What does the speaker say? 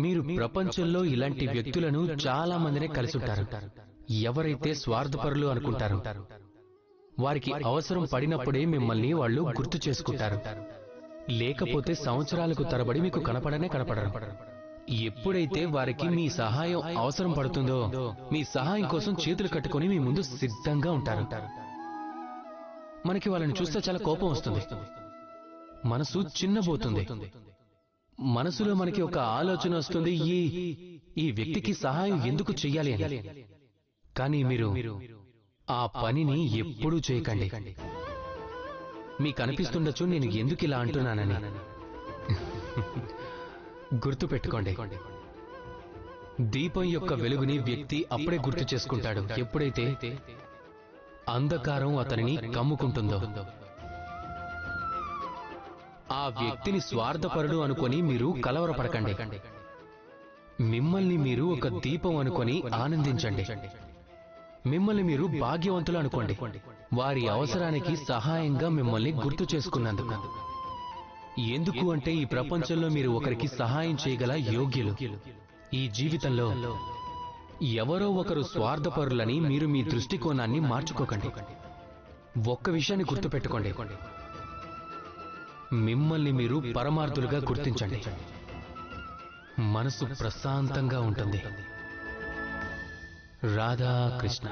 మీరు ప్రపంచంలో ఇలాంటి వ్యక్తులను చాలా మందినే కలిసి ఉంటారు. ఎవరైతే స్వార్థపరులు అనుకుంటారు, వారికి అవసరం పడినప్పుడే మిమ్మల్ని వాళ్ళు గుర్తు చేసుకుంటారు. లేకపోతే సంవత్సరాలకు తరబడి మీకు కనపడరు. ఎప్పుడైతే వారికి మీ సహాయం అవసరం పడుతుందో మీ సహాయం కోసం చేతులు కట్టుకుని మీ ముందు సిద్ధంగా ఉంటారు. మనకి వాళ్ళని చూస్తే చాలా కోపం వస్తుంది, మనసు చిన్నబోతుంది. మనసులో మనకి ఒక ఆలోచన వస్తుంది, ఈ వ్యక్తికి సహాయం ఎందుకు చెయ్యాలి అని. కానీ మీరు ఆ పనిని ఎప్పుడూ చేయకండి. మీకు అనిపిస్తుండొచ్చు నేను ఎందుకు ఇలా అంటున్నానని. గుర్తు పెట్టుకోండి, దీపం యొక్క వెలుగుని వ్యక్తి అప్పుడే గుర్తు చేసుకుంటాడు ఎప్పుడైతే అంధకారం అతనిని కమ్ముకుంటుందో. ఆ వ్యక్తిని స్వార్థపరుడు అనుకొని మీరు కలవరపడకండి. మిమ్మల్ని మీరు ఒక దీపం అనుకొని ఆనందించండి. మిమ్మల్ని మీరు భాగ్యవంతులు అనుకోండి, వారి అవసరానికి సహాయంగా మిమ్మల్ని గుర్తు చేసుకున్నందుకు. ఎందుకు అంటే ఈ ప్రపంచంలో మీరు ఒకరికి సహాయం చేయగల యోగ్యులు. ఈ జీవితంలో ఎవరో ఒకరు స్వార్థపరులని మీరు మీ దృష్టికోణాన్ని మార్చుకోకండి. ఒక్క విషయాన్ని గుర్తుపెట్టుకోండి, మిమ్మల్ని మీరు పరమార్థులుగా గుర్తించండి. మనసు ప్రశాంతంగా ఉంటుంది. రాధాకృష్ణ.